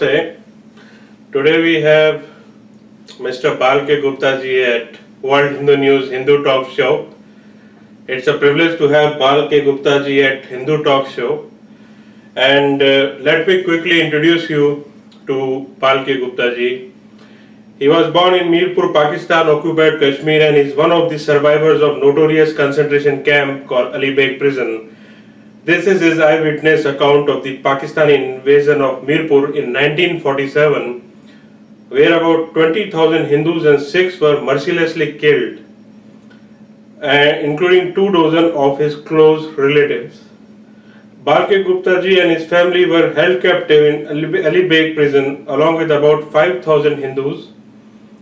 Namaste. Today we have Mr. Bal K. Gupta ji at World Hindu News Hindu Talk Show. It's a privilege to have Bal K. Gupta ji at Hindu Talk Show. And let me quickly introduce you to Bal K. Gupta ji. He was born in Mirpur, Pakistan, occupied Kashmir, and is one of the survivors of notorious concentration camp called Alibeg prison. This is his eyewitness account of the Pakistani invasion of Mirpur in 1947, where about 20,000 Hindus and Sikhs were mercilessly killed, including 24 of his close relatives. Bal K. Gupta ji and his family were held captive in Alibeg prison along with about 5,000 Hindus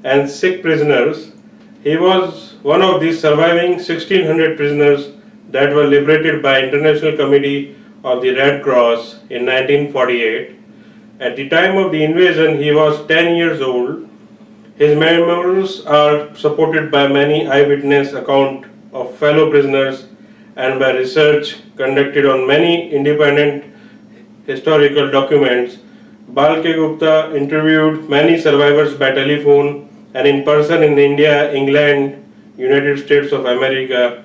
and Sikh prisoners. He was one of these surviving 1,600 prisoners that were liberated by International Committee of the Red Cross in 1948. At the time of the invasion, he was 10 years old. His memoirs are supported by many eyewitness accounts of fellow prisoners and by research conducted on many independent historical documents. Bal K. Gupta interviewed many survivors by telephone and in person in India, England, United States of America.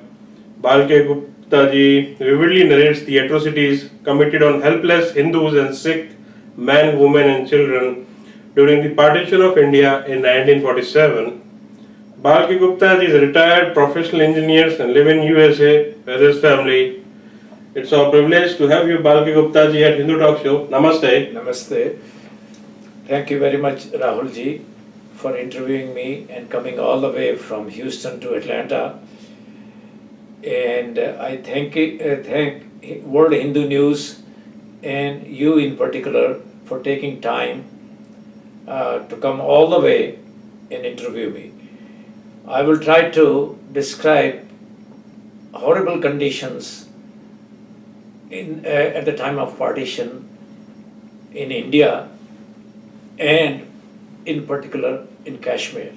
Bal K. Gupta ji vividly narrates the atrocities committed on helpless Hindus and Sikh men, women and children during the partition of India in 1947. Bal K. Gupta ji is a retired professional engineer and lives in USA with his family. It's our privilege to have you, Bal K. Gupta ji, at Hindu Talk Show. Namaste. Namaste. Thank you very much, Rahul ji, for interviewing me and coming all the way from Houston to Atlanta. And I thank World Hindu News and you in particular for taking time to come all the way and interview me. I will try to describe horrible conditions at the time of partition in India and in particular in Kashmir.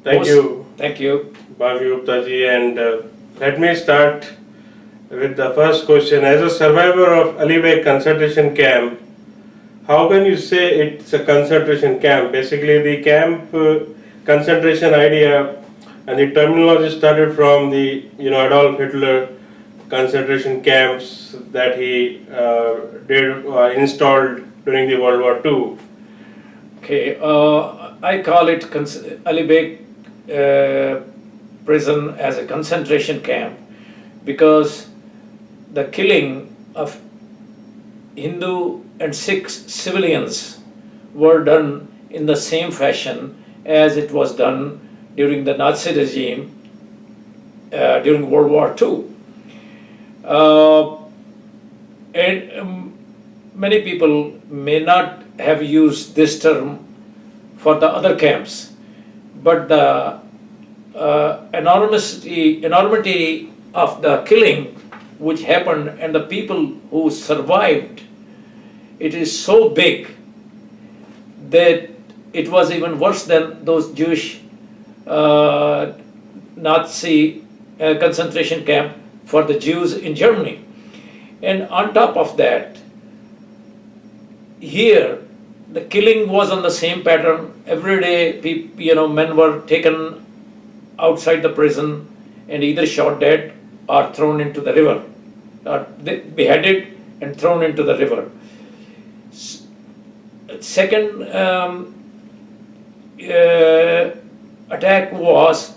Thank you. Thank you. Bal K. Gupta ji, and let me start with the first question. As a survivor of Alibeg concentration camp, how can you say it's a concentration camp? Basically, the camp concentration idea and the terminology started from the Adolf Hitler concentration camps that he installed during the World War II. Okay, I call it Alibeg prison as a concentration camp because the killing of Hindu and Sikh civilians were done in the same fashion as it was done during the Nazi regime during World War II. And many people may not have used this term for the other camps, but the enormity of the killing which happened and the people who survived, it is so big that it was even worse than those Jewish Nazi concentration camp for the Jews in Germany. And on top of that, here the killing was on the same pattern. Every day, men were taken outside the prison and either shot dead or thrown into the river, or beheaded and thrown into the river. Second attack was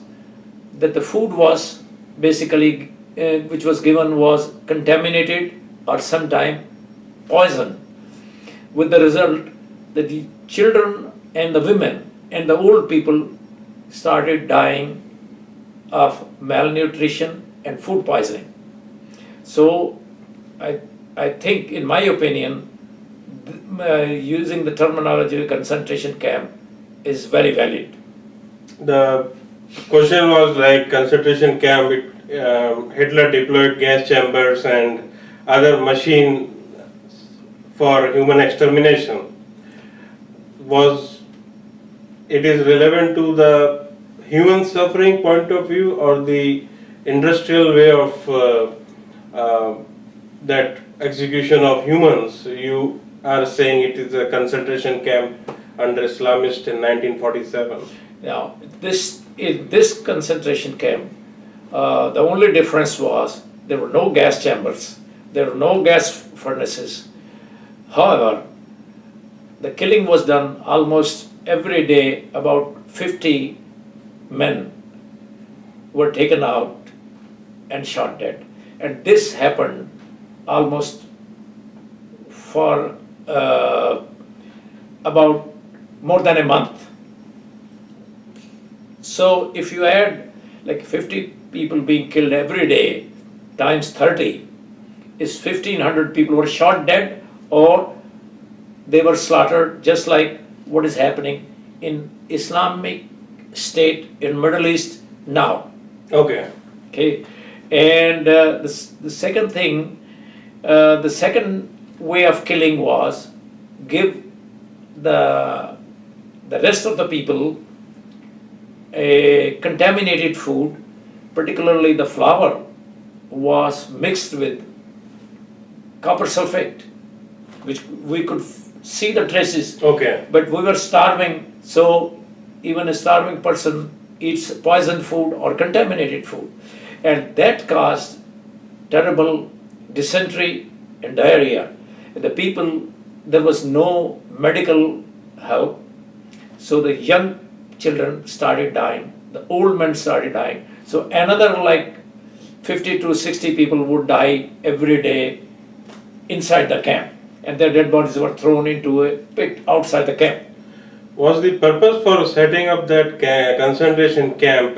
that the food was basically, which was given, was contaminated or sometime poisoned, with the result that the children and the women and the old people started dying of malnutrition and food poisoning. So I think, in my opinion, using the terminology concentration camp is very valid. The question was like concentration camp, Hitler deployed gas chambers and other machines for human extermination. Was it is relevant to the human suffering point of view or the industrial way of that execution of humans? You are saying it is a concentration camp under Islamists in 1947. Now, in this concentration camp, the only difference was there were no gas chambers, there were no gas furnaces. However, the killing was done almost every day. About 50 men were taken out and shot dead. And this happened almost for about more than a month. So if you add like 50 people being killed every day times 30, is 1500 people were shot dead or they were slaughtered, just like what is happening in Islamic State in Middle East now. Okay. Okay, and the second thing, the second way of killing was give the rest of the people a contaminated food, particularly the flour was mixed with copper sulfate, which we could see the traces. Okay. But we were starving, so even a starving person eats poisoned food or contaminated food. And that caused terrible dysentery and diarrhea. The people, there was no medical help, so the young children started dying, the old men started dying. So another like 50 to 60 people would die every day inside the camp, and their dead bodies were thrown into a pit outside the camp. Was the purpose for setting up that concentration camp,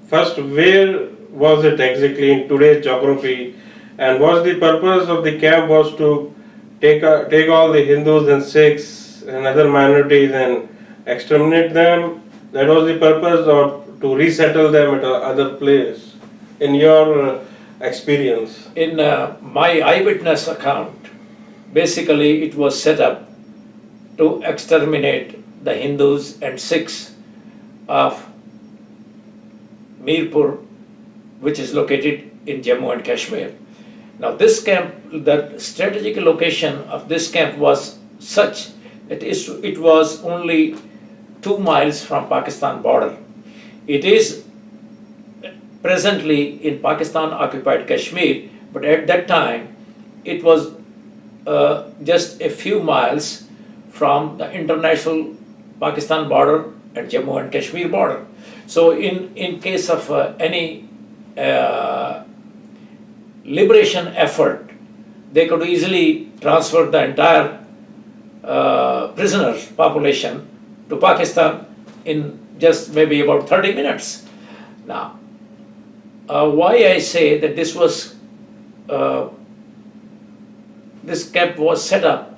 first, where was it exactly in today's geography, and was the purpose of the camp was to take all the Hindus and Sikhs and other minorities and exterminate them? That was the purpose, or to resettle them at other place, in your experience? In my eyewitness account, basically it was set up to exterminate the Hindus and Sikhs of Mirpur, which is located in Jammu and Kashmir. Now this camp, the strategic location of this camp was such that it was only 2 miles from Pakistan border. It is presently in Pakistan occupied Kashmir, but at that time it was just a few miles from the international Pakistan border and Jammu and Kashmir border. So in case of any liberation effort, they could easily transfer the entire prisoners population to Pakistan in just maybe about 30 minutes. Now, why I say that this camp was set up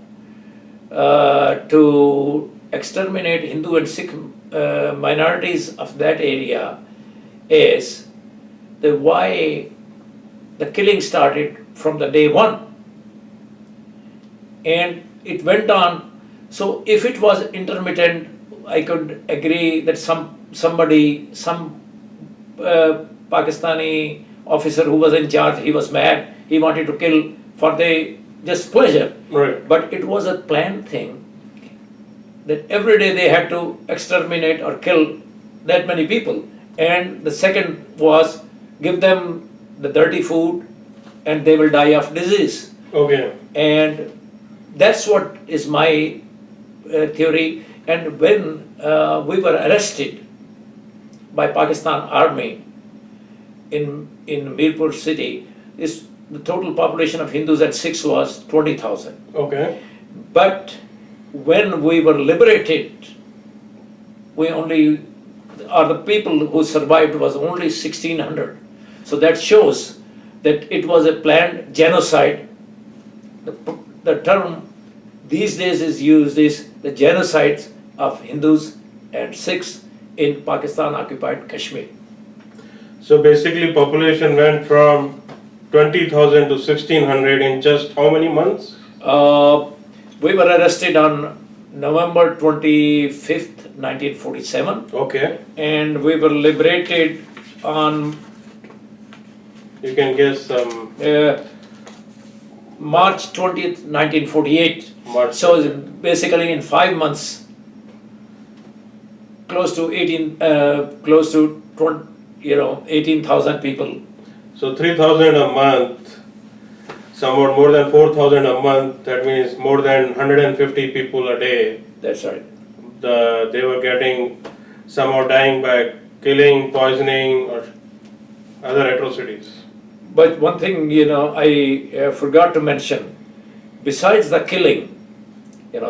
to exterminate Hindu and Sikh minorities of that area is why the killing started from the day one, and it went on. So if it was intermittent, I could agree that some Pakistani officer who was in charge, he was mad, he wanted to kill for the just pleasure. Right. But it was a planned thing that every day they had to exterminate or kill that many people. And the second was give them the dirty food and they will die of disease. Okay. And that's what is my theory. And when we were arrested by Pakistan Army in Mirpur city, the total population of Hindus and Sikhs was 20,000. Okay. But when we were liberated, the people who survived was only 1,600. So that shows that it was a planned genocide. The term these days is used is the genocides of Hindus and Sikhs in Pakistan occupied Kashmir. So basically population went from 20,000 to 1,600 in just how many months? We were arrested on November 25th, 1947. Okay. And we were liberated on You can guess some. March 20th, 1948. March. So basically in 5 months, close to 18,000 people. So 3,000 a month, somewhat more than 4,000 a month. That means more than 150 people a day. That's right. They were getting, somehow dying by killing, poisoning, or other atrocities. But one thing, I forgot to mention, besides the killing,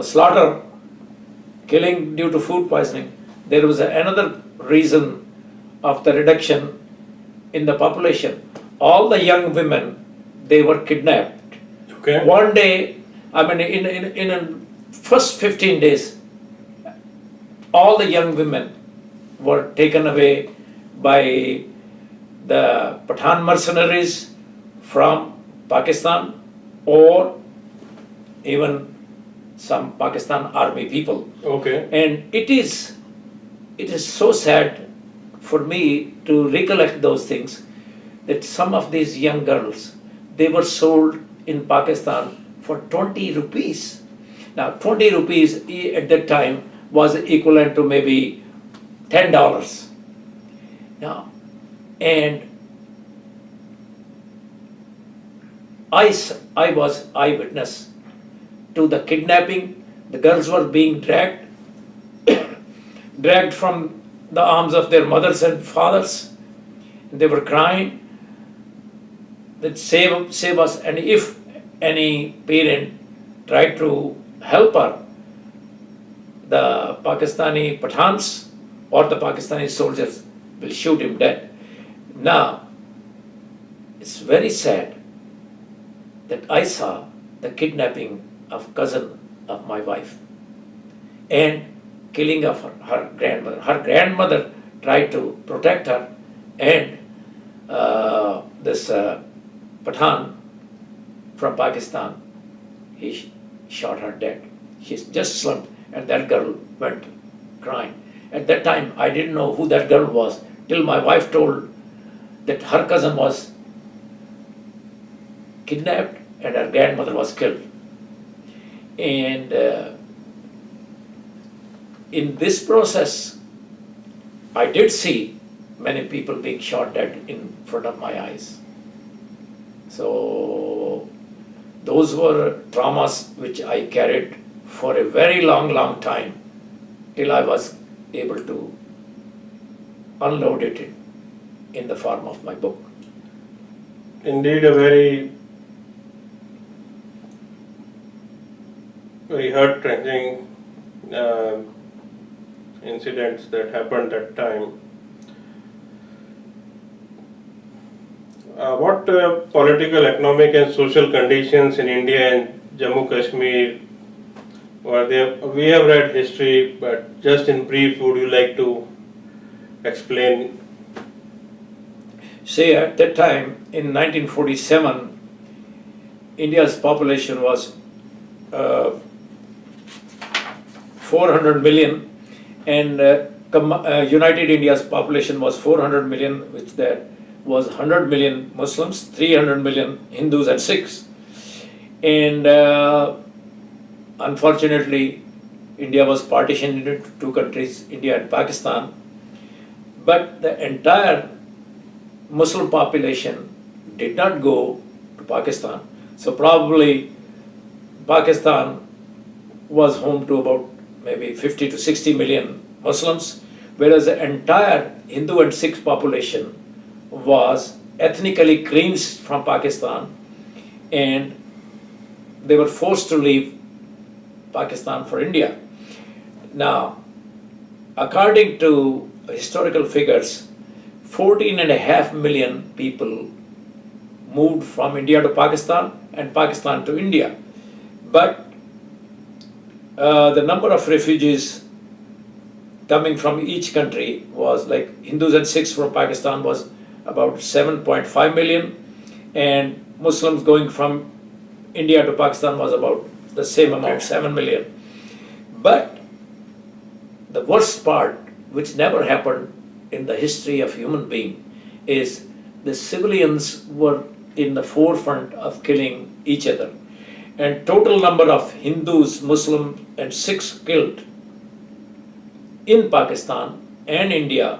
slaughter, killing due to food poisoning, there was another reason of the reduction in the population. All the young women, they were kidnapped. Okay. One day, in the first 15 days, all the young women were taken away by the Pathan mercenaries from Pakistan or even some Pakistan army people. Okay. And it is so sad for me to recollect those things, that some of these young girls, they were sold in Pakistan for 20 rupees. Now 20 rupees at that time was equivalent to maybe $10. Now, and I was eyewitness to the kidnapping. The girls were being dragged from the arms of their mothers and fathers. They were crying that save us. And if any parent tried to help her, the Pakistani Pathans or the Pakistani soldiers will shoot him dead. Now, it's very sad that I saw the kidnapping of cousin of my wife and killing of her grandmother. Her grandmother tried to protect her, and this Pathan from Pakistan, he shot her dead. She just slumped, and that girl went crying. At that time, I didn't know who that girl was till my wife told that her cousin was kidnapped and her grandmother was killed. And in this process, I did see many people being shot dead in front of my eyes. So those were traumas which I carried for a very long time till I was able to unload it in the form of my book. Indeed, a very heart-wrenching incidents that happened that time. What political, economic and social conditions in India and Jammu Kashmir were there? We have read history, but just in brief, would you like to explain? Say at that time in 1947, India's population was 400 million, and United India's population was 400 million, which there was 100 million Muslims, 300 million Hindus and Sikhs. And unfortunately, India was partitioned into two countries, India and Pakistan. But the entire Muslim population did not go to Pakistan. So probably Pakistan was home to about maybe 50 to 60 million Muslims, whereas the entire Hindu and Sikh population was ethnically cleansed from Pakistan, and they were forced to leave Pakistan for India. Now, according to historical figures, 14.5 million people moved from India to Pakistan and Pakistan to India. But the number of refugees coming from each country was, like, Hindus and Sikhs from Pakistan was about 7.5 million, and Muslims going from India to Pakistan was about the same amount, 7 million. But the worst part, which never happened in the history of human being, is the civilians were in the forefront of killing each other. and total number of Hindus, Muslims and Sikhs killed in Pakistan and India,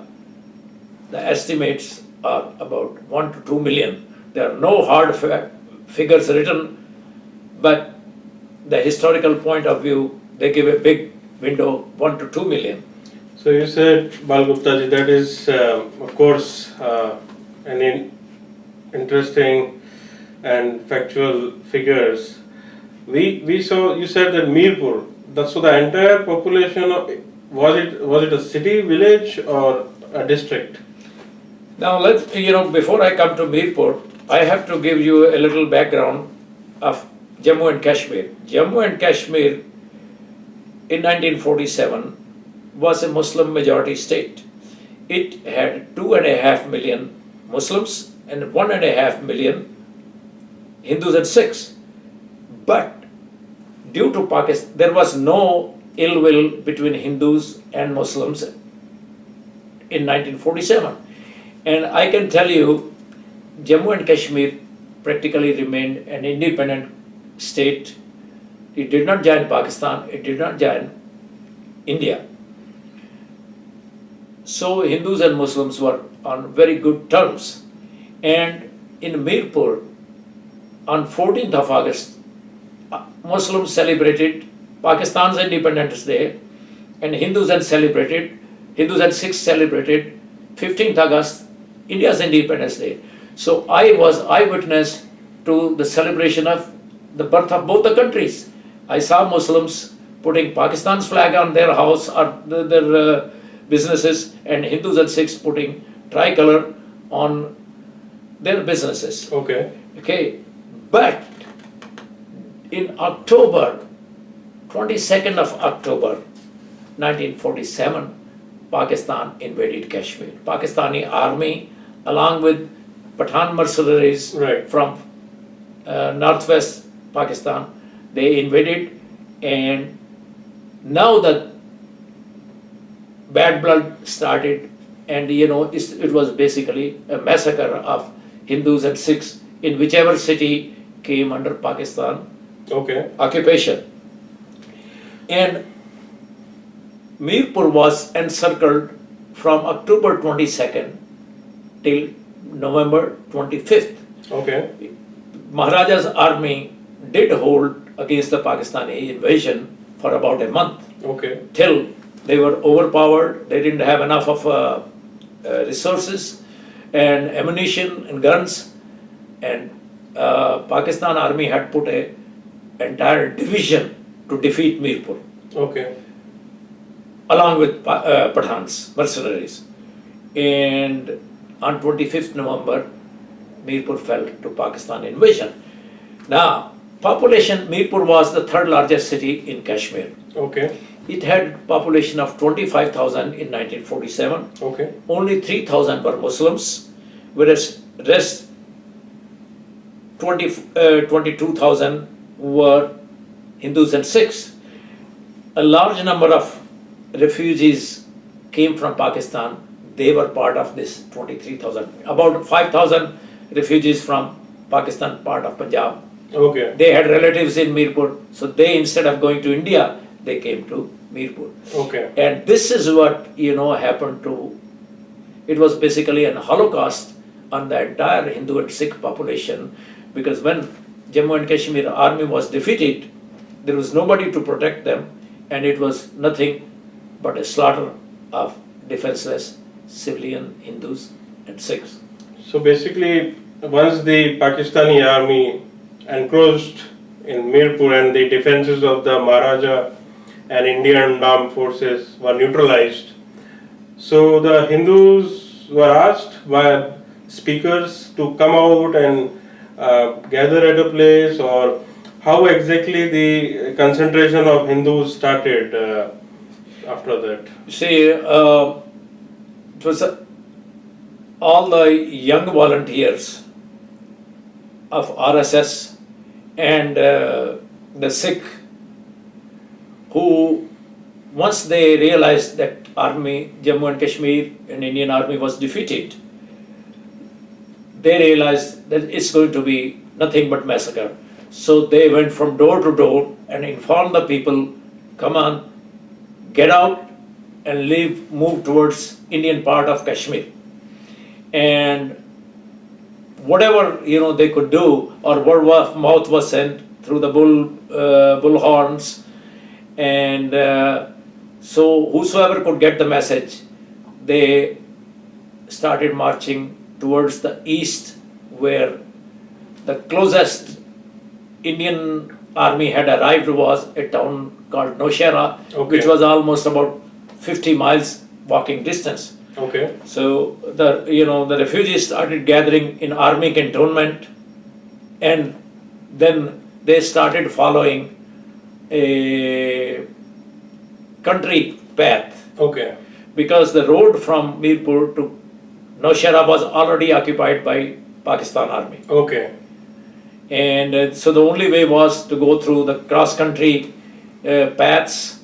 the estimates are about 1 to 2 million. There are no hard figures written, but the historical point of view, they give a big window, 1 to 2 million. So you said, Bal Gupta ji, that is of course an interesting and factual figures. We saw, you said that Mirpur, so the entire population of, was it a city, village or a district? Now before I come to Mirpur, I have to give you a little background of Jammu and Kashmir. Jammu and Kashmir in 1947 was a Muslim majority state. It had 2.5 million Muslims and 1.5 million Hindus and Sikhs. But due to Pakistan, there was no ill will between Hindus and Muslims in 1947. And I can tell you, Jammu and Kashmir practically remained an independent state. It did not join Pakistan, it did not join India. So Hindus and Muslims were on very good terms. And in Mirpur, on 14th of August, Muslims celebrated Pakistan's Independence Day, and Hindus and Sikhs celebrated 15th August, India's Independence Day. So I was eyewitness to the celebration of the birth of both the countries. I saw Muslims putting Pakistan's flag on their house or their businesses, and Hindus and Sikhs putting tricolor on their businesses. Okay. But in October, 22nd of October 1947, Pakistan invaded Kashmir. Pakistani army, along with Pathan mercenaries from northwest Pakistan, they invaded, and now the bad blood started, and it was basically a massacre of Hindus and Sikhs in whichever city came under Pakistan occupation. And Mirpur was encircled from October 22nd till November 25th. Maharaja's army did hold against the Pakistani invasion for about a month, till they were overpowered. They didn't have enough of resources and ammunition and guns, and Pakistan army had put a entire division to defeat Mirpur, along with Pathan's mercenaries. And on 25th November, Mirpur fell to Pakistan invasion. Now, population, Mirpur was the third largest city in Kashmir. It had population of 25,000 in 1947. Only 3,000 were Muslims, whereas rest 22,000 were Hindus and Sikhs. A large number of refugees came from Pakistan. They were part of this 23,000. About 5,000 refugees from Pakistan, part of Punjab. They had relatives in Mirpur, so they, instead of going to India, they came to Mirpur. And this is what happened to. It was basically an holocaust on the entire Hindu and Sikh population, because when Jammu and Kashmir army was defeated, there was nobody to protect them, and it was nothing but a slaughter of defenseless civilian Hindus and Sikhs. So basically, once the Pakistani army encroached in Mirpur and the defenses of the Maharaja and Indian armed forces were neutralized, so the Hindus were asked by speakers to come out and gather at a place, or how exactly the concentration of Hindus started after that? See, it was all the young volunteers of RSS and the Sikh, who, once they realized that army, Jammu and Kashmir and Indian army was defeated, they realized that it's going to be nothing but massacre. So they went from door to door and informed the people, come on, get out and move towards Indian part of Kashmir. And whatever they could do, or word of mouth was sent through the bull horns, and so whosoever could get the message, they started marching towards the east, where the closest Indian army had arrived was a town called Nowshera, which was almost about 50 miles walking distance. Okay. So the refugees started gathering in army cantonment, and then they started following a country path, Okay. because the road from Mirpur to Nowshera was already occupied by Pakistan army. Okay. And so the only way was to go through the cross-country paths,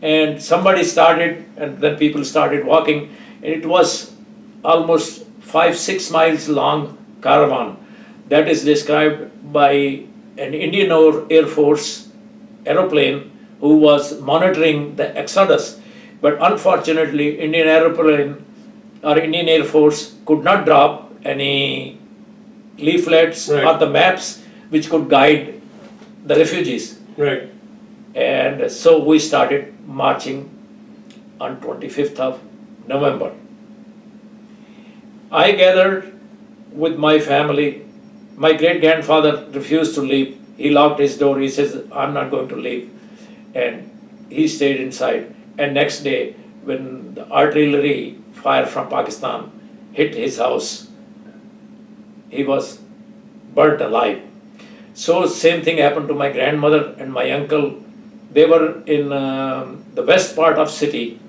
and somebody started, and then people started walking, and it was almost 5-6 miles long caravan that is described by an Indian Air Force aeroplane who was monitoring the exodus. But unfortunately, Indian aeroplane or Indian Air Force could not drop any leaflets or the maps which could guide the refugees. Right. And so we started marching on 25th of November. I gathered with my family. My great-grandfather refused to leave. He locked his door. He says, I'm not going to leave. And he stayed inside. And next day, when the artillery fire from Pakistan hit his house, he was burnt alive. So same thing happened to my grandmother and my uncle. They were in the west part of city,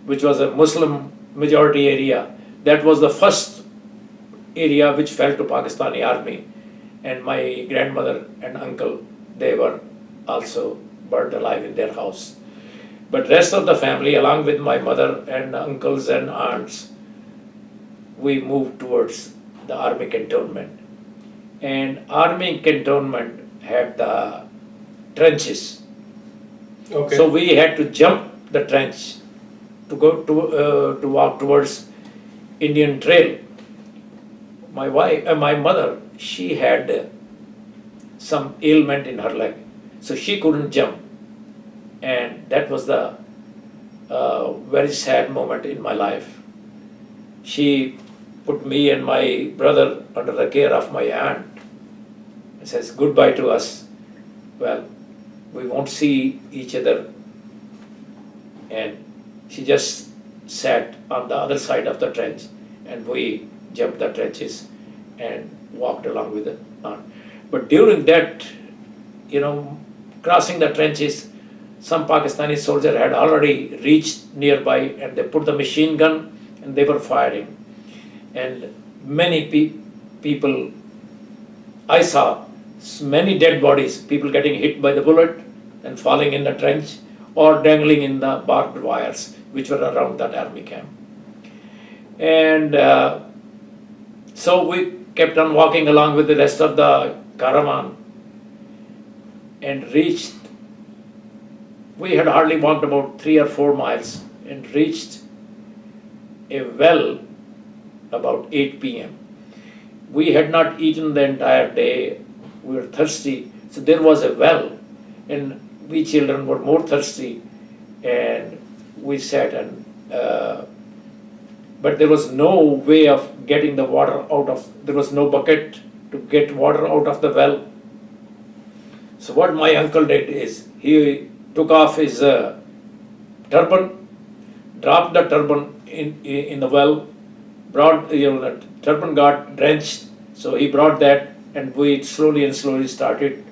which was a Muslim majority area. That was the first area which fell to Pakistani army. And my grandmother and uncle, they were also burnt alive in their house. But rest of the family, along with my mother and uncles and aunts, we moved towards the army cantonment. And army cantonment had the trenches. Okay. So we had to jump the trench to go to walk towards Indian Trail. My mother, she had some ailment in her leg, so she couldn't jump, and that was the very sad moment in my life. She put me and my brother under the care of my aunt and says goodbye to us. Well, we won't see each other. And she just sat on the other side of the trench, and we jumped the trenches and walked along with it. But during that, crossing the trenches, some Pakistani soldier had already reached nearby, and they put the machine gun and they were firing. And many people, I saw many dead bodies, people getting hit by the bullet and falling in the trench or dangling in the barbed wires which were around that army camp. And so we kept on walking along with the rest of the caravan and reached, we had hardly walked about 3 or 4 miles and reached a well about 8 p.m. We had not eaten the entire day. We were thirsty. So there was a well, and we children were more thirsty, and we sat and but there was no way of getting the water out of, there was no bucket to get water out of the well. So what my uncle did is he took off his turban, dropped the turban in the well, brought, the turban got drenched, so he brought that, and we slowly and slowly started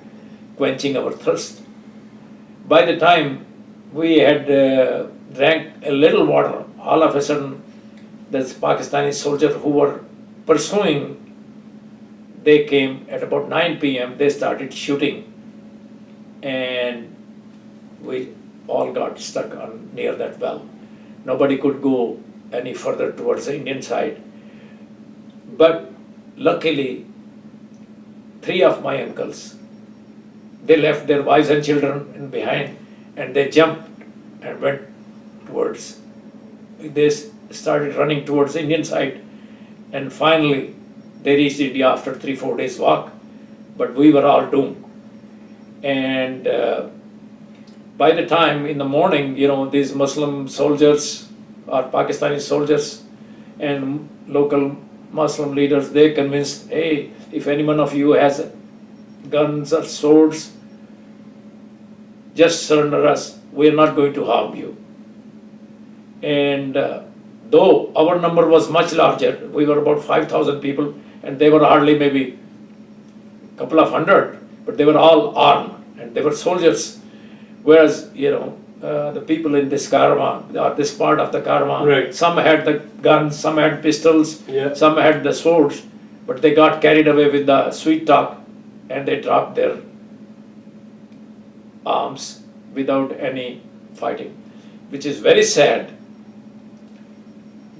quenching our thirst. By the time we had drank a little water, all of a sudden this Pakistani soldier who were pursuing, they came at about 9 p.m. They started shooting, and we all got stuck near that well. Nobody could go any further towards the Indian side. But luckily, 3 of my uncles, they left their wives and children in behind, and they jumped and went towards, they started running towards the Indian side, and finally they reached India after 3-4 days walk, but we were all doomed. And by the time in the morning, you know, these Muslim soldiers or Pakistani soldiers and local Muslim leaders, they convinced, hey, if any one of you has guns or swords, just surrender us, we are not going to harm you. And though our number was much larger, we were about 5,000 people, and they were hardly maybe a couple of hundred, but they were all armed and they were soldiers. Whereas, you know, the people in this caravan, or this part of the caravan, Right. some had the guns, some had pistols, Yeah. some had the swords, but they got carried away with the sweet talk and they dropped their arms without any fighting, which is very sad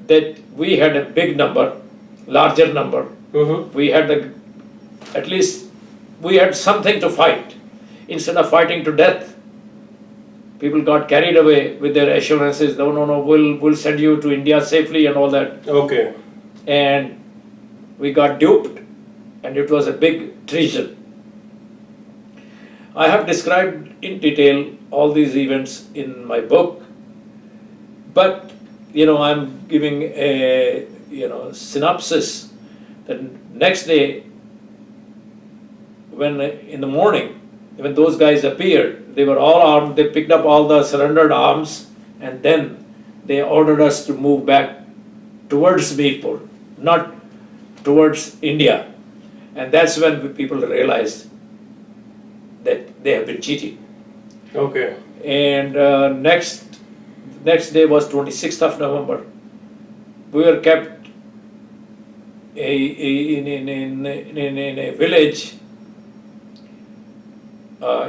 that we had a big number, larger number. We had at least we had something to fight. Instead of fighting to death, people got carried away with their assurances, no, we'll send you to India safely and all that. Okay. And we got duped, and it was a big treason. I have described in detail all these events in my book, but you know, I'm giving a synopsis. That next day, when in the morning, when those guys appeared, they were all armed, they picked up all the surrendered arms, and then they ordered us to move back towards Mirpur, not towards India. And that's when people realized that they have been cheated. Okay. And next day was 26th of November. We were kept in a village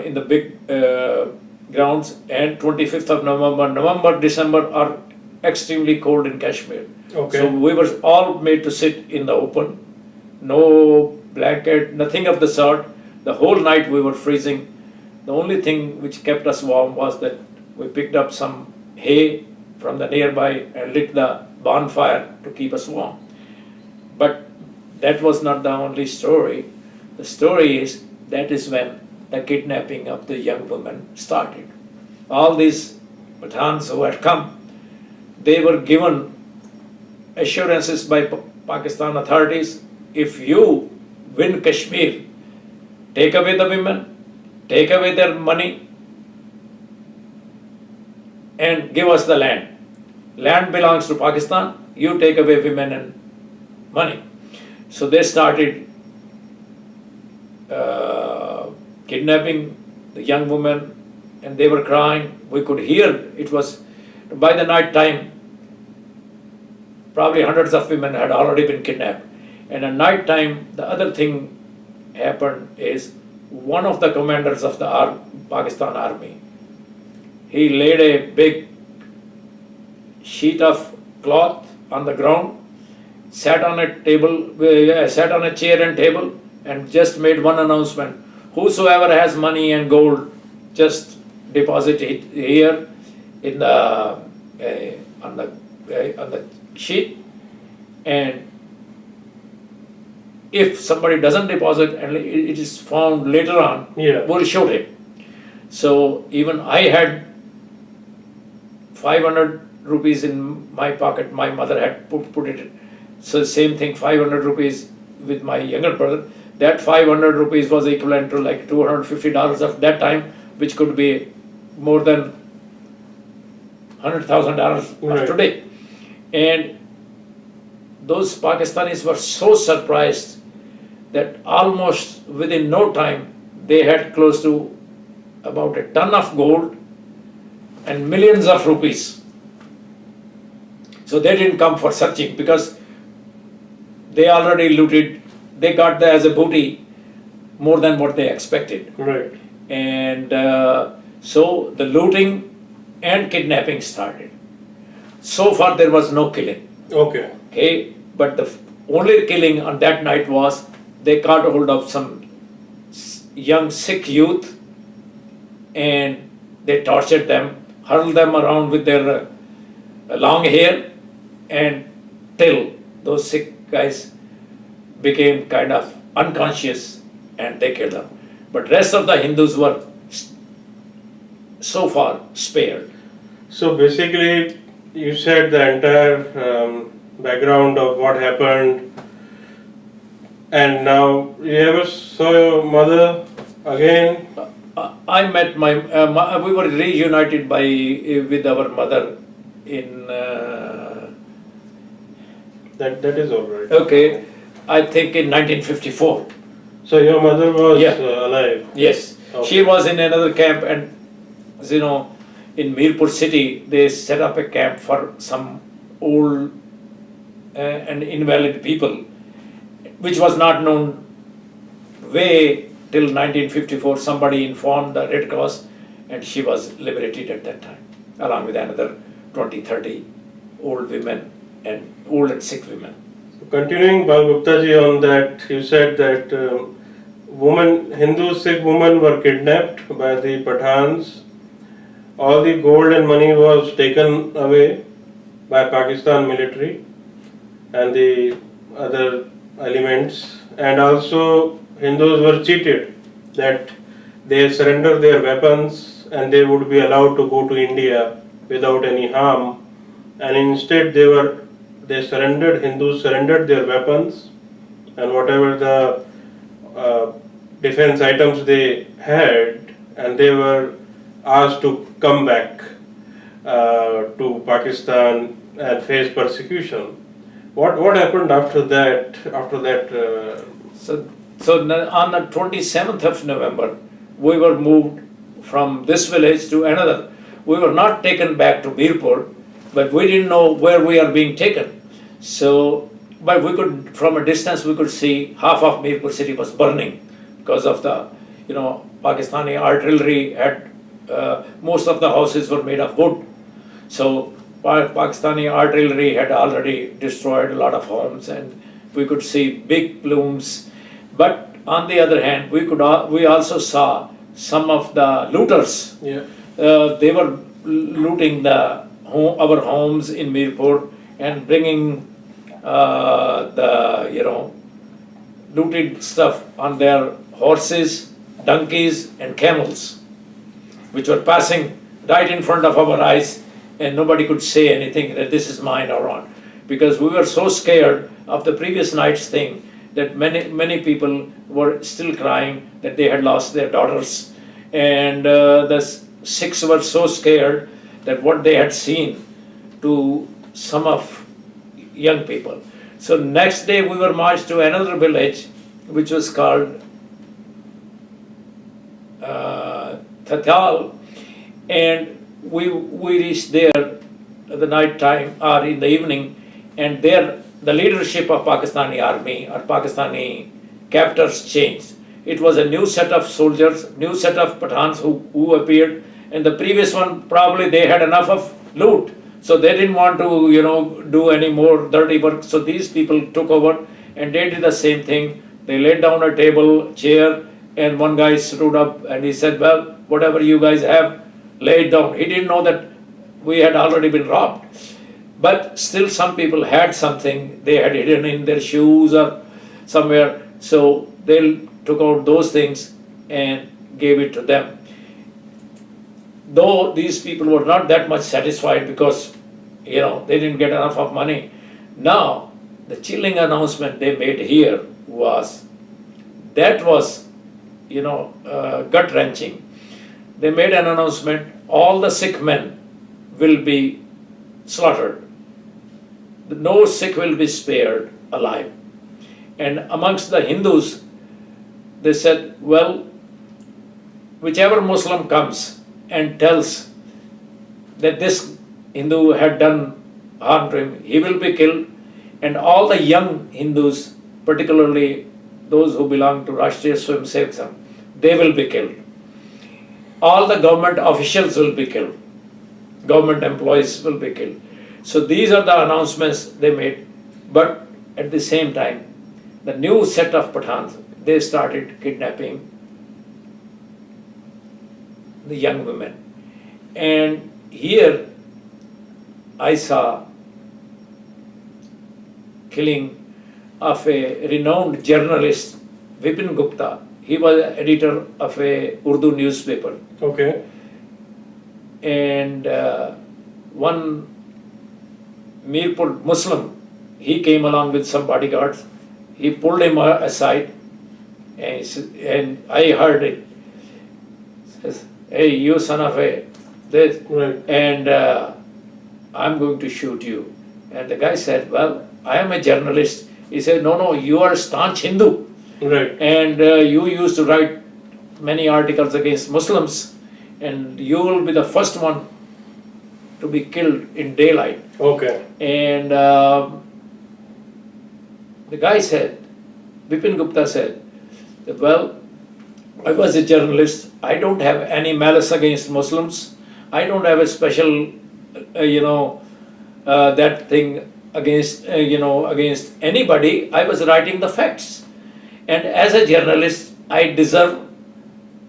in the big grounds, and 25th of November, December are extremely cold in Kashmir. Okay. So we were all made to sit in the open, no blanket, nothing of the sort. The whole night we were freezing. The only thing which kept us warm was that we picked up some hay from the nearby and lit the bonfire to keep us warm. But that was not the only story. The story is that is when the kidnapping of the young women started. All these Pathans who had come, they were given assurances by Pakistan authorities, if you win Kashmir, take away the women, take away their money, and give us the land. Land belongs to Pakistan, you take away women and money. So they started kidnapping the young women, and they were crying. We could hear it was, by the night time, probably hundreds of women had already been kidnapped. And at night time, the other thing happened is one of the commanders of the Pakistan army, he laid a big sheet of cloth on the ground, sat on a chair and table, and just made one announcement: whosoever has money and gold, just deposit it here in the on the sheet, and if somebody doesn't deposit and it is found later on, we'll shoot him. So even I had 500 rupees in my pocket. My mother had put it. So same thing, 500 rupees with my younger brother. That 500 rupees was equivalent to like $250 of that time, which could be more than $100,000 of today. And those Pakistanis were so surprised that almost within no time they had close to about a ton of gold and millions of rupees. So they didn't come for searching because they already looted. They got there as a booty more than what they expected. Right. And so the looting and kidnapping started. So far there was no killing. Okay. Okay, but the only killing on that night was they caught hold of some young Sikh youth and they tortured them, hurled them around with their long hair, and till those Sikh guys became kind of unconscious and they killed them. But rest of the Hindus were so far spared. So basically, you said the entire background of what happened, and now you ever saw your mother again? I met we were reunited with our mother in, That is all right. okay, I think in 1954. So your mother was Yeah. alive. Yes, Okay. she was in another camp, and you know, in Mirpur city, they set up a camp for some old and invalid people, which was not known way till 1954. Somebody informed the Red Cross, and she was liberated at that time, along with another 20, 30 old women and old and sick women. Continuing Bal Gupta ji on that, you said that Hindu Sikh women were kidnapped by the Pathans. All the gold and money was taken away by Pakistan military and the other elements, and also Hindus were cheated that they surrender their weapons and they would be allowed to go to India without any harm, and instead Hindus surrendered their weapons and whatever the defense items they had, and they were asked to come back to Pakistan and face persecution. What happened after that? So on the 27th of November, we were moved from this village to another. We were not taken back to Mirpur, but we didn't know where we are being taken. So, but we could, from a distance, we could see half of Mirpur city was burning because of the, Pakistani artillery had, most of the houses were made of wood. So Pakistani artillery had already destroyed a lot of homes, and we could see big plumes. But on the other hand, we also saw some of the looters. Yeah. They were looting our homes in Mirpur and bringing looted stuff on their horses, donkeys, and camels, which were passing right in front of our eyes, and nobody could say anything that this is mine or not, because we were so scared of the previous night's thing that many people were still crying that they had lost their daughters, and the Sikhs were so scared that what they had seen to some of young people. So next day we were marched to another village which was called Tatal, and we reached there at the night time or in the evening, and there the leadership of Pakistani army or Pakistani captors changed. It was a new set of soldiers, new set of Pathans who appeared, and the previous one probably they had enough of loot, so they didn't want to do any more dirty work. So these people took over and they did the same thing. They laid down a table, chair, and one guy stood up and he said, "Well, whatever you guys have, lay it down." He didn't know that we had already been robbed. But still some people had something they had hidden in their shoes or somewhere. So they took out those things and gave it to them. Though these people were not that much satisfied because, they didn't get enough of money. Now, the chilling announcement they made here was gut-wrenching. They made an announcement, all the Sikh men will be slaughtered. No Sikh will be spared alive. And amongst the Hindus, they said, well, whichever Muslim comes and tells that this Hindu had done harm to him, he will be killed. And all the young Hindus, particularly those who belong to Rashtriya Swayamsevak Sangh, they will be killed. All the government officials will be killed. Government employees will be killed. So these are the announcements they made. But at the same time, the new set of Pathans, they started kidnapping the young women. And here I saw killing of a renowned journalist, Vipin Gupta. He was editor of a Urdu newspaper. Okay. And one Mirpur Muslim, he came along with some bodyguards. He pulled him aside, and I heard it. Says, "Hey, you son of a this," Right. and I'm going to shoot you. And the guy said, "Well, I am a journalist." He said, "No, you are a staunch Hindu, Right. and you used to write many articles against Muslims, and you will be the first one to be killed in daylight." Okay. And the guy said, Bipin Gupta said, that, "Well, I was a journalist. I don't have any malice against Muslims. I don't have a special, that thing against, against anybody. I was writing the facts. And as a journalist, I deserve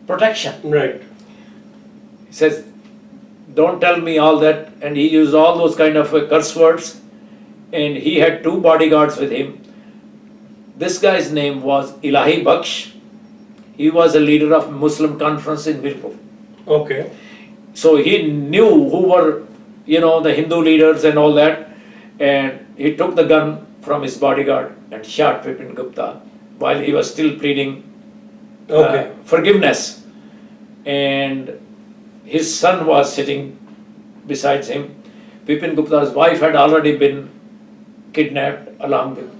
protection." Right. He says, "Don't tell me all that." And he used all those kind of curse words. And he had 2 bodyguards with him. This guy's name was Ilahi Baksh. He was a leader of Muslim conference in Mirpur. Okay. So he knew who were, the Hindu leaders and all that. And he took the gun from his bodyguard and shot Vipin Gupta while he was still pleading Okay. forgiveness. And his son was sitting beside him. Vipin Gupta's wife had already been kidnapped along with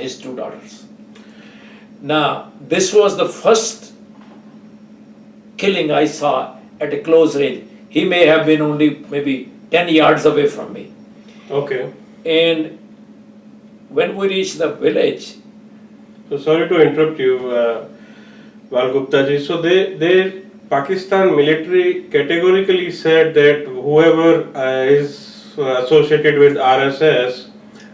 his 2 daughters. Now, this was the first killing I saw at a close range. He may have been only maybe 10 yards away from me. Okay. And when we reached the village, So sorry to interrupt you, Bal Gupta ji. So they Pakistan military categorically said that whoever is associated with RSS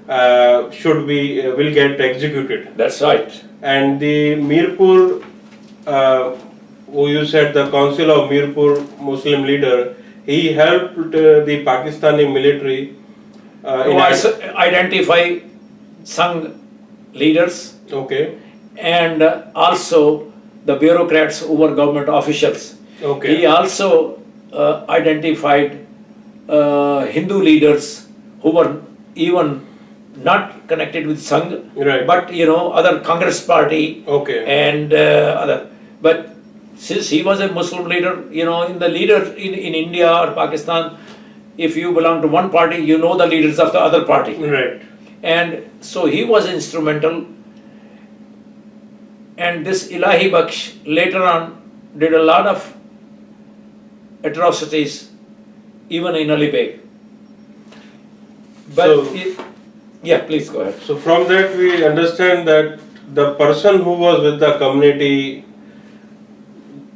will get executed. that's right. And the Mirpur, who you said the Council of Mirpur Muslim leader, he helped the Pakistani military To identify Sangh leaders Okay. and also the bureaucrats who were government officials. Okay. He also identified Hindu leaders who were even not connected with Sangh, Right. but other Congress party Okay. and other. But since he was a Muslim leader, in the leaders in India or Pakistan, if you belong to one party, you know the leaders of the other party. Right. And so he was instrumental. And this Ilahi Baksh later on did a lot of atrocities, even in Alibeg. But So- yeah, please go ahead. So from that we understand that the person who was with the community,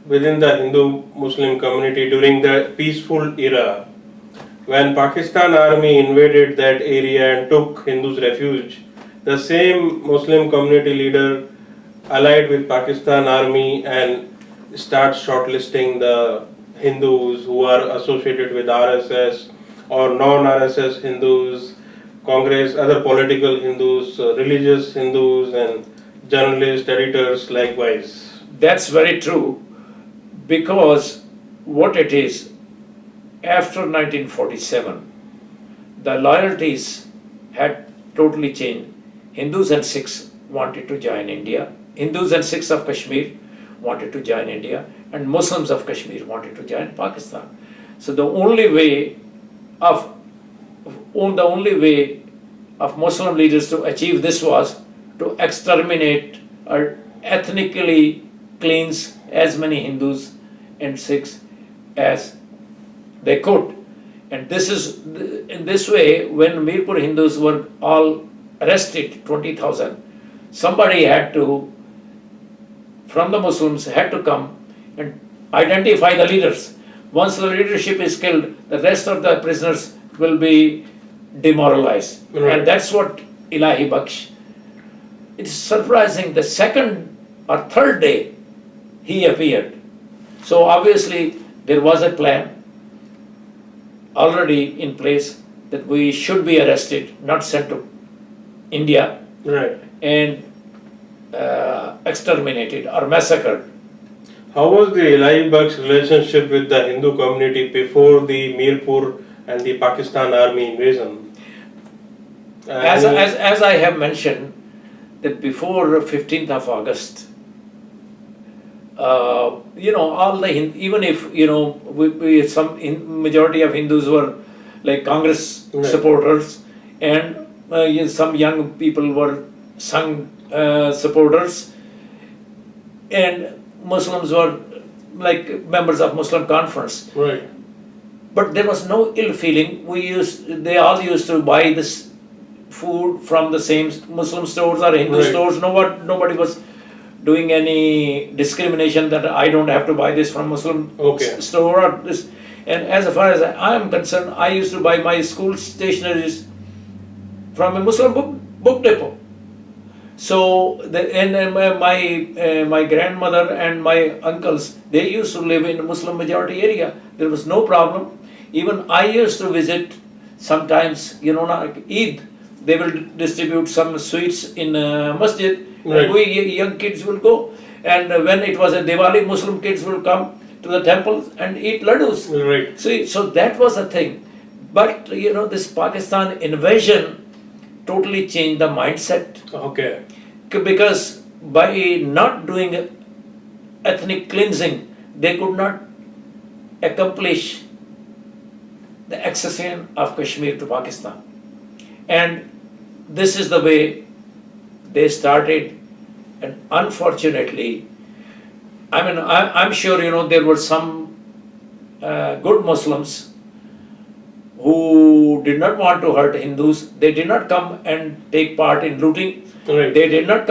within the Hindu-Muslim community during the peaceful era, when Pakistan army invaded that area and took Hindus refuge, the same Muslim community leader allied with Pakistan army and start shortlisting the Hindus who are associated with RSS or non-RSS Hindus, Congress, other political Hindus, religious Hindus and journalists, editors likewise. That's very true, because what it is, after 1947, the loyalties had totally changed. Hindus and Sikhs wanted to join India. Hindus and Sikhs of Kashmir wanted to join India, and Muslims of Kashmir wanted to join Pakistan. So the only way of Muslim leaders to achieve this was to exterminate or ethnically cleanse as many Hindus and Sikhs as they could. And this is, in this way, when Mirpur Hindus were all arrested, 20,000, somebody had to, from the Muslims, had to come and identify the leaders. Once the leadership is killed, the rest of the prisoners will be demoralized. Right. And that's what Ilahi Baksh. It's surprising, the second or third day he appeared. So obviously there was a plan already in place that we should be arrested, not sent to India Right. and exterminated or massacred. How was the Alibeg's relationship with the Hindu community before the Mirpur and the Pakistan army invasion? As I have mentioned, that before 15th of August, all the even if some majority of Hindus were like Congress Right. supporters, and some young people were Sangh supporters, and Muslims were like members of Muslim conference. Right. But there was no ill feeling. They all used to buy this food from the same Muslim stores or Hindu Right. stores. Nobody was doing any discrimination that I don't have to buy this from Muslim Okay. store or this. And as far as I am concerned, I used to buy my school stationeries from a Muslim book depot. So my grandmother and my uncles, they used to live in a Muslim majority area. There was no problem. Even I used to visit sometimes, like Eid, they will distribute some sweets in masjid, Right. and we young kids will go. And when it was a Diwali, Muslim kids will come to the temples and eat laddus. Right. See, so that was the thing. But this Pakistan invasion totally changed the mindset, Okay. because by not doing ethnic cleansing, they could not accomplish the accession of Kashmir to Pakistan. And this is the way they started. And unfortunately, I'm sure there were some good Muslims who did not want to hurt Hindus. They did not come and take part in looting. Right. They did not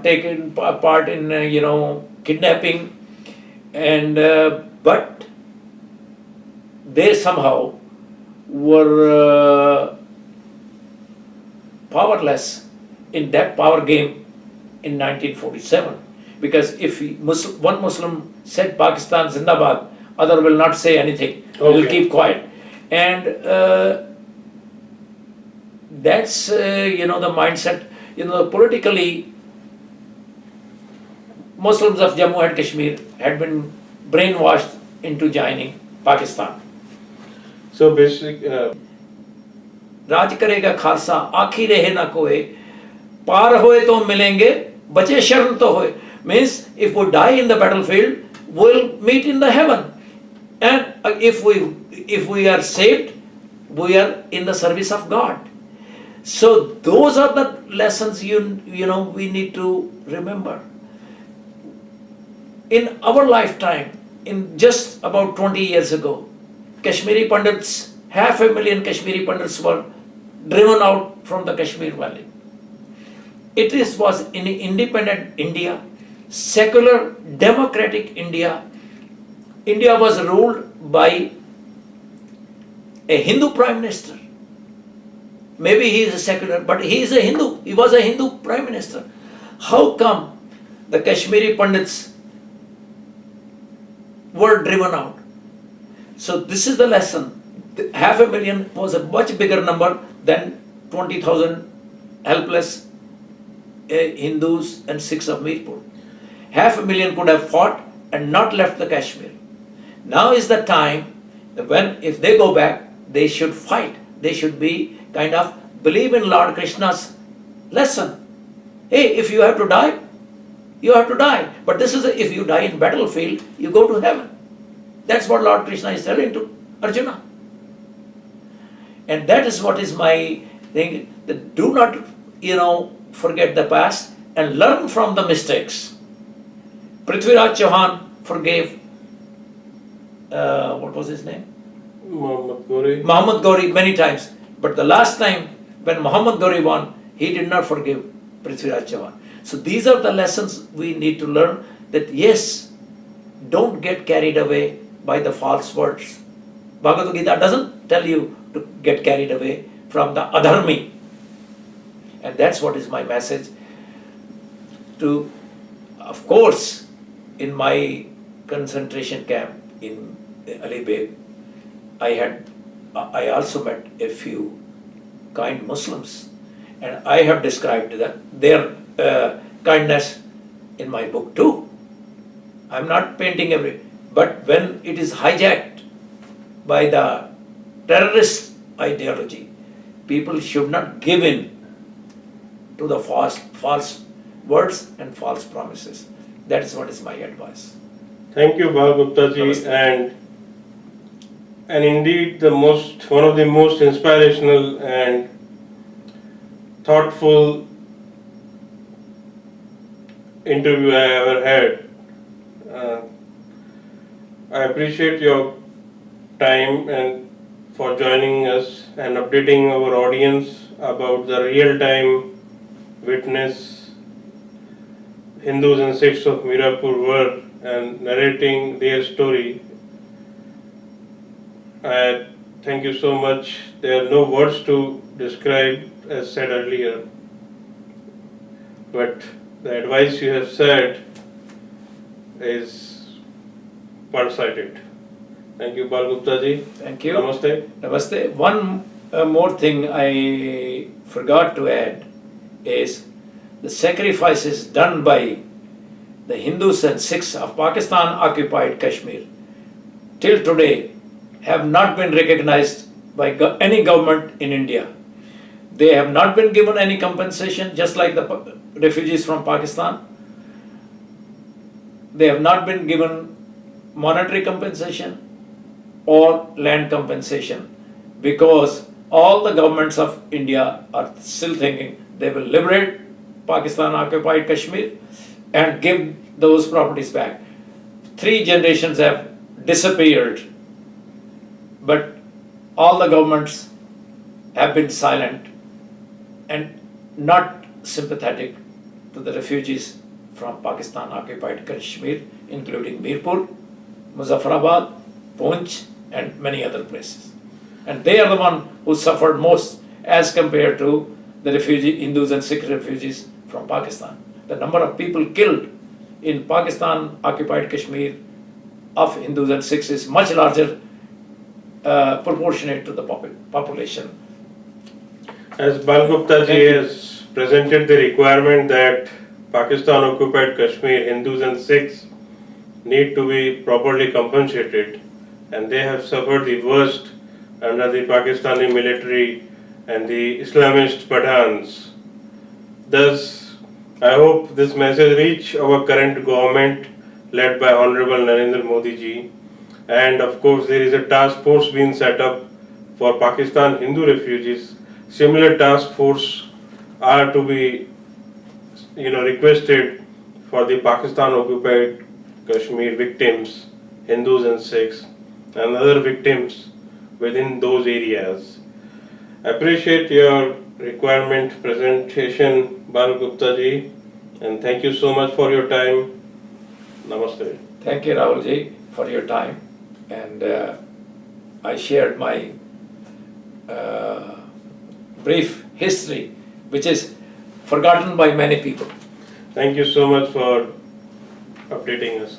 take part in kidnapping, and but they somehow were powerless in that power game in 1947. Because if one Muslim said Pakistan Zindabad, other will not say anything. Will Okay. keep quiet, and that's the mindset. Politically, Muslims of Jammu and Kashmir had been brainwashed into joining Pakistan. So basic. राज करेगा खालसा आखी रहे ना कोई, पार होए तो मिलेंगे बचे शर्म तो होए. Means if we die in the battlefield, we'll meet in the heaven, and if we are saved, we are in the service of God. So those are the lessons we need to remember. In our lifetime, in just about 20 years ago, Kashmiri Pandits, 500,000 Kashmiri Pandits were driven out from the Kashmir Valley. It was in independent India, secular democratic India. India was ruled by a Hindu prime minister. Maybe he is a secular, but he is a Hindu. He was a Hindu prime minister. How come the Kashmiri Pandits were driven out? So this is the lesson. 500,000 was a much bigger number than 20,000 helpless Hindus and Sikhs of Mirpur. 500,000 could have fought and not left the Kashmir. Now is the time when, if they go back, they should fight. They should be kind of believe in Lord Krishna's lesson. Hey, if you have to die, you have to die. But this is if you die in battlefield, you go to heaven. That's what Lord Krishna is telling to Arjuna. And that is what is my thing. That do not, forget the past and learn from the mistakes. Prithviraj Chauhan forgave, what was his name? Muhammad Ghori many times. But the last time when Muhammad Ghori won, he did not forgive Prithviraj Chauhan. So these are the lessons we need to learn, that yes, don't get carried away by the false words. Bhagavad Gita doesn't tell you to get carried away from the adharmi. And that's what is my message to, of course, in my concentration camp in Alibeg, I also met a few kind Muslims, and I have described their kindness in my book too. I'm not painting but when it is hijacked by the terrorist ideology, people should not give in to the false words and false promises. That is what is my advice. Thank you, Bal Gupta ji, Namaste. and indeed one of the most inspirational and thoughtful interview I ever had. I appreciate your time and for joining us and updating our audience about the real-time witness Hindus and Sikhs of Mirapur were and narrating their story. I thank you so much. There are no words to describe as said earlier, but the advice you have said is far-sighted. Thank you, Bal Gupta ji. Thank you. Namaste. Namaste. One more thing I forgot to add is the sacrifices done by the Hindus and Sikhs of Pakistan occupied Kashmir till today have not been recognized by any government in India. They have not been given any compensation, just like the refugees from Pakistan. They have not been given monetary compensation or land compensation, because all the governments of India are still thinking they will liberate Pakistan occupied Kashmir and give those properties back. 3 generations have disappeared, but all the governments have been silent and not sympathetic to the refugees from Pakistan occupied Kashmir, including Mirpur, Muzaffarabad, Poonch, and many other places. And they are the one who suffered most as compared to the Hindus and Sikh refugees from Pakistan. The number of people killed in Pakistan occupied Kashmir of Hindus and Sikhs is much larger proportionate to the population. As Bal Gupta ji has presented the requirement that Pakistan occupied Kashmir Hindus and Sikhs need to be properly compensated, and they have suffered the worst under the Pakistani military and the Islamist Pathans. Thus, I hope this message reach our current government led by Honorable Narendra Modi ji, and of course there is a task force being set up for Pakistan Hindu refugees. Similar task force are to be requested for the Pakistan occupied Kashmir victims, Hindus and Sikhs, and other victims within those areas. Appreciate your requirement presentation, Bal Gupta ji, and thank you so much for your time. Namaste. Thank you, Rahul ji, for your time, and I shared my brief history, which is forgotten by many people. Thank you so much for updating us.